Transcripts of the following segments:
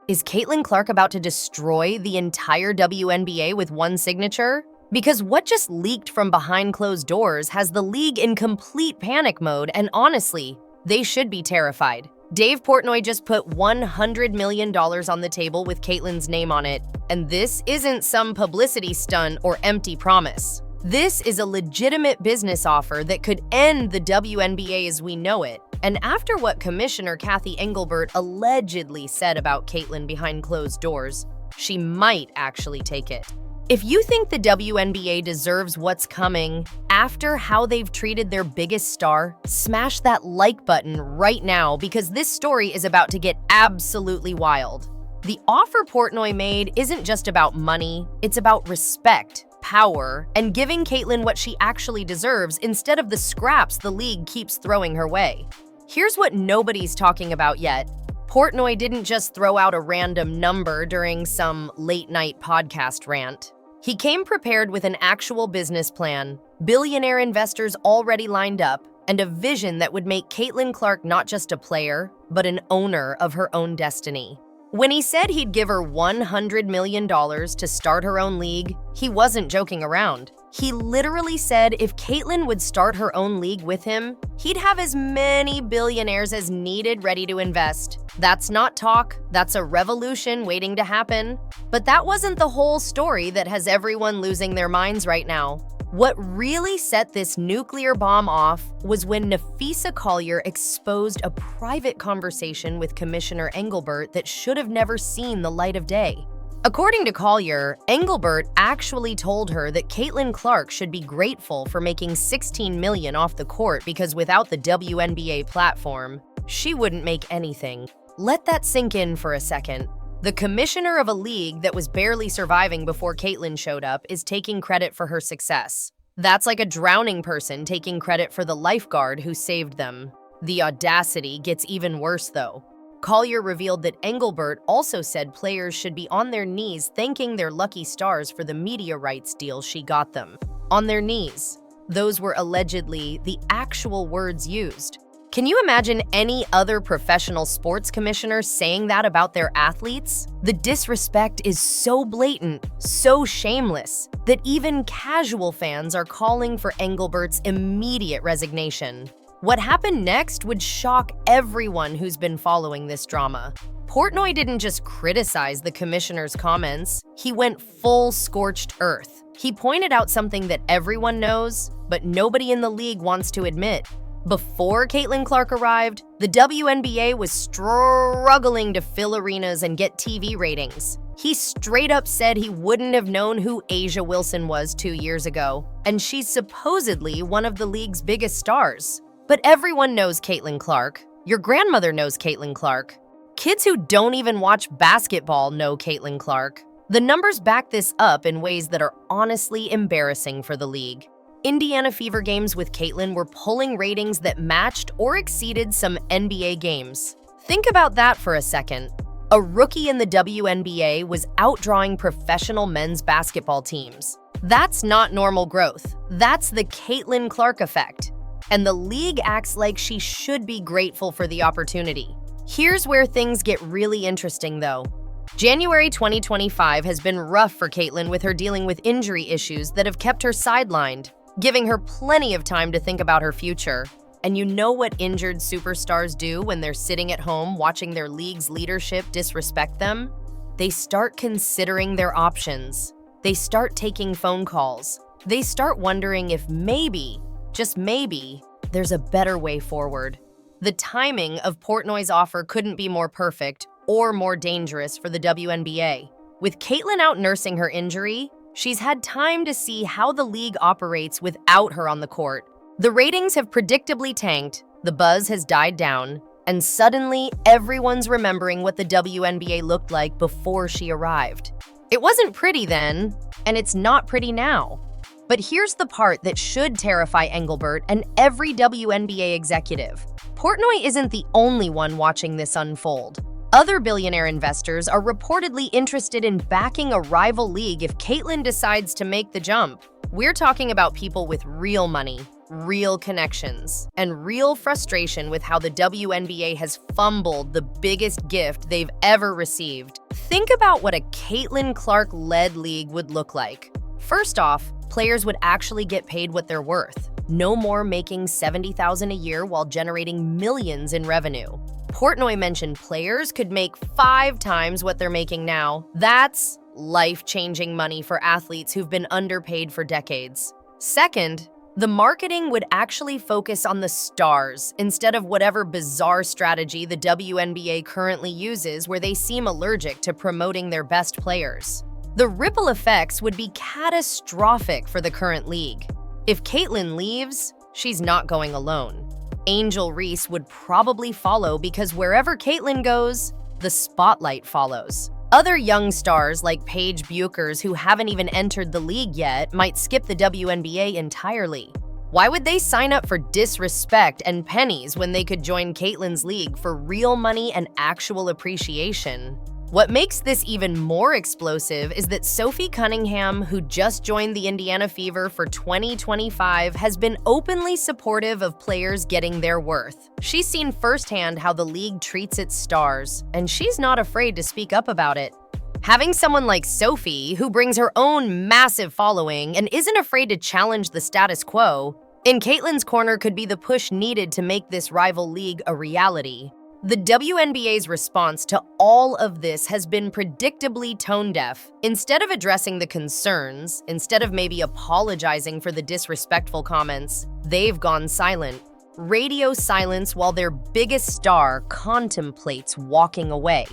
Is Caitlin Clark about to destroy the entire WNBA with one signature? Because what just leaked from behind closed doors has the league in complete panic mode, and honestly, they should be terrified. Dave Portnoy just put $100 million on the table with Caitlin's name on it, and this isn't some publicity stunt or empty promise. This is a legitimate business offer that could end the WNBA as we know it. And after what Commissioner Cathy Engelbert allegedly said about Caitlin behind closed doors, she might actually take it. If you think the WNBA deserves what's coming after how they've treated their biggest star, smash that like button right now because this story is about to get absolutely wild. The offer Portnoy made isn't just about money, it's about respect, power, and giving Caitlin what she actually deserves instead of the scraps the league keeps throwing her way. Here's what nobody's talking about yet. Portnoy didn't just throw out a random number during some late-night podcast rant. He came prepared with an actual business plan, billionaire investors already lined up, and a vision that would make Caitlin Clark not just a player, but an owner of her own destiny. When he said he'd give her $100 million to start her own league, he wasn't joking around. He literally said if Caitlin would start her own league with him, he'd have as many billionaires as needed ready to invest. That's not talk, that's a revolution waiting to happen. But that wasn't the whole story that has everyone losing their minds right now. What really set this nuclear bomb off was when Nafisa Collier exposed a private conversation with Commissioner Engelbert that should have never seen the light of day. According to Collier, Engelbert actually told her that Caitlin Clark should be grateful for making $16 million off the court because without the WNBA platform, she wouldn't make anything. Let that sink in for a second. The commissioner of a league that was barely surviving before Caitlin showed up is taking credit for her success. That's like a drowning person taking credit for the lifeguard who saved them. The audacity gets even worse, though. Collier revealed that Engelbert also said players should be on their knees thanking their lucky stars for the media rights deal she got them. On their knees. Those were allegedly the actual words used. Can you imagine any other professional sports commissioner saying that about their athletes? The disrespect is so blatant, so shameless, that even casual fans are calling for Engelbert's immediate resignation. What happened next would shock everyone who's been following this drama. Portnoy didn't just criticize the commissioner's comments, he went full scorched earth. He pointed out something that everyone knows, but nobody in the league wants to admit. Before Caitlin Clark arrived, the WNBA was struggling to fill arenas and get TV ratings. He straight up said he wouldn't have known who A'ja Wilson was 2 years ago, and she's supposedly one of the league's biggest stars. But everyone knows Caitlin Clark. Your grandmother knows Caitlin Clark. Kids who don't even watch basketball know Caitlin Clark. The numbers back this up in ways that are honestly embarrassing for the league. Indiana Fever games with Caitlin were pulling ratings that matched or exceeded some NBA games. Think about that for a second. A rookie in the WNBA was outdrawing professional men's basketball teams. That's not normal growth. That's the Caitlin Clark effect. And the league acts like she should be grateful for the opportunity. Here's where things get really interesting, though. January 2025 has been rough for Caitlin with her dealing with injury issues that have kept her sidelined, giving her plenty of time to think about her future. And you know what injured superstars do when they're sitting at home watching their league's leadership disrespect them? They start considering their options. They start taking phone calls. They start wondering if maybe, just maybe, there's a better way forward. The timing of Portnoy's offer couldn't be more perfect or more dangerous for the WNBA. With Caitlin out nursing her injury, she's had time to see how the league operates without her on the court. The ratings have predictably tanked, the buzz has died down, and suddenly everyone's remembering what the WNBA looked like before she arrived. It wasn't pretty then, and it's not pretty now. But here's the part that should terrify Engelbert and every WNBA executive. Portnoy isn't the only one watching this unfold. Other billionaire investors are reportedly interested in backing a rival league if Caitlin decides to make the jump. We're talking about people with real money, real connections, and real frustration with how the WNBA has fumbled the biggest gift they've ever received. Think about what a Caitlin Clark-led league would look like. First off, players would actually get paid what they're worth. No more making $70,000 a year while generating millions in revenue. Portnoy mentioned players could make 5 times what they're making now. That's life-changing money for athletes who've been underpaid for decades. Second, the marketing would actually focus on the stars instead of whatever bizarre strategy the WNBA currently uses where they seem allergic to promoting their best players. The ripple effects would be catastrophic for the current league. If Caitlin leaves, she's not going alone. Angel Reese would probably follow because wherever Caitlin goes, the spotlight follows. Other young stars like Paige Buchers, who haven't even entered the league yet, might skip the WNBA entirely. Why would they sign up for disrespect and pennies when they could join Caitlin's league for real money and actual appreciation? What makes this even more explosive is that Sophie Cunningham, who just joined the Indiana Fever for 2025, has been openly supportive of players getting their worth. She's seen firsthand how the league treats its stars, and she's not afraid to speak up about it. Having someone like Sophie, who brings her own massive following and isn't afraid to challenge the status quo, in Caitlin's corner could be the push needed to make this rival league a reality. The WNBA's response to all of this has been predictably tone-deaf. Instead of addressing the concerns, instead of maybe apologizing for the disrespectful comments, they've gone silent. Radio silence while their biggest star contemplates walking away.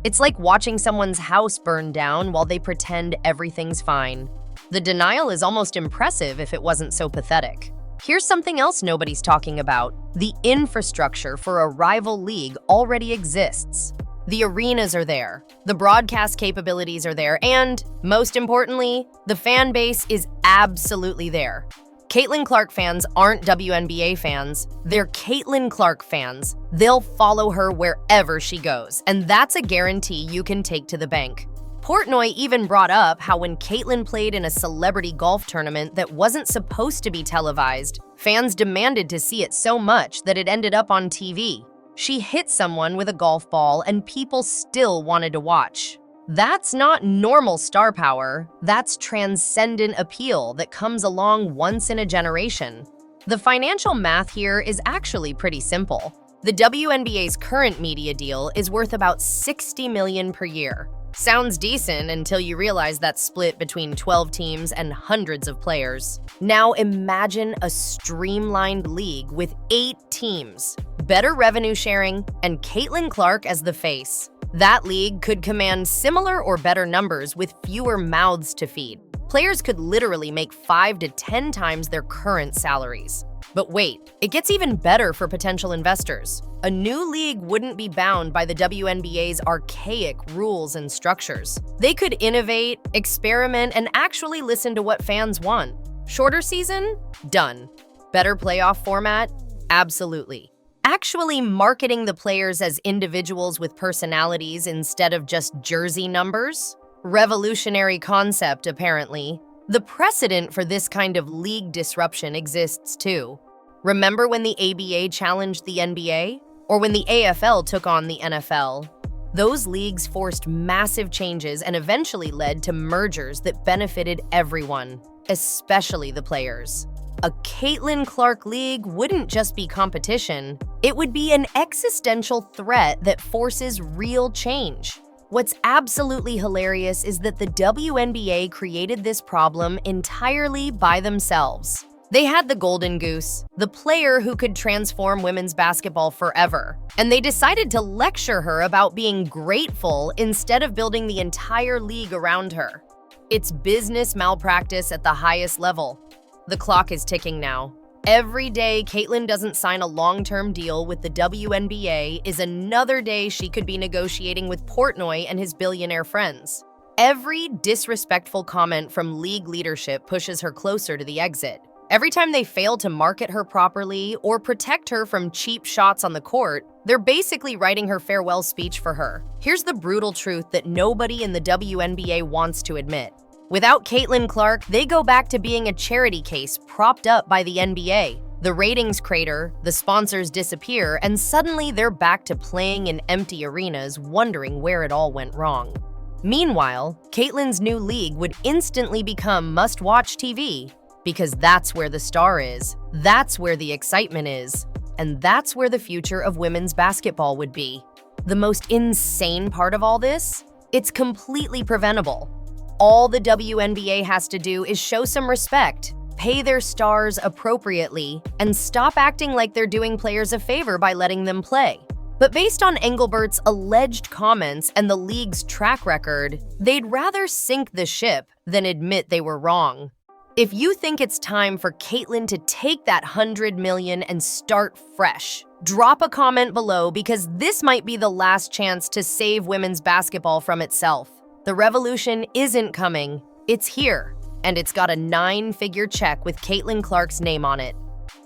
It's like watching someone's house burn down while they pretend everything's fine. The denial is almost impressive if it wasn't so pathetic. Here's something else nobody's talking about. The infrastructure for a rival league already exists. The arenas are there, the broadcast capabilities are there, and, most importantly, the fan base is absolutely there. Caitlin Clark fans aren't WNBA fans, they're Caitlin Clark fans. They'll follow her wherever she goes, and that's a guarantee you can take to the bank. Portnoy even brought up how when Caitlin played in a celebrity golf tournament that wasn't supposed to be televised, fans demanded to see it so much that it ended up on TV. She hit someone with a golf ball and people still wanted to watch. That's not normal star power, that's transcendent appeal that comes along once in a generation. The financial math here is actually pretty simple. The WNBA's current media deal is worth about $60 million per year. Sounds decent until you realize that's split between 12 teams and hundreds of players. Now imagine a streamlined league with 8 teams, better revenue sharing, and Caitlin Clark as the face. That league could command similar or better numbers with fewer mouths to feed. Players could literally make 5 to 10 times their current salaries. But wait, it gets even better for potential investors. A new league wouldn't be bound by the WNBA's archaic rules and structures. They could innovate, experiment, and actually listen to what fans want. Shorter season? Done. Better playoff format? Absolutely. Actually marketing the players as individuals with personalities instead of just jersey numbers? Revolutionary concept, apparently. The precedent for this kind of league disruption exists too. Remember when the ABA challenged the NBA? Or when the AFL took on the NFL? Those leagues forced massive changes and eventually led to mergers that benefited everyone, especially the players. A Caitlin Clark league wouldn't just be competition, it would be an existential threat that forces real change. What's absolutely hilarious is that the WNBA created this problem entirely by themselves. They had the golden goose, the player who could transform women's basketball forever, and they decided to lecture her about being grateful instead of building the entire league around her. It's business malpractice at the highest level. The clock is ticking now. Every day Caitlin doesn't sign a long-term deal with the WNBA is another day she could be negotiating with Portnoy and his billionaire friends. Every disrespectful comment from league leadership pushes her closer to the exit. Every time they fail to market her properly or protect her from cheap shots on the court, they're basically writing her farewell speech for her. Here's the brutal truth that nobody in the WNBA wants to admit. Without Caitlin Clark, they go back to being a charity case propped up by the NBA. The ratings crater, the sponsors disappear, and suddenly they're back to playing in empty arenas, wondering where it all went wrong. Meanwhile, Caitlin's new league would instantly become must-watch TV, because that's where the star is, that's where the excitement is, and that's where the future of women's basketball would be. The most insane part of all this? It's completely preventable. All the WNBA has to do is show some respect, pay their stars appropriately, and stop acting like they're doing players a favor by letting them play. But based on Engelbert's alleged comments and the league's track record, they'd rather sink the ship than admit they were wrong. If you think it's time for Caitlin to take that $100 million and start fresh, drop a comment below because this might be the last chance to save women's basketball from itself. The revolution isn't coming, it's here, and it's got a 9-figure check with Caitlin Clark's name on it.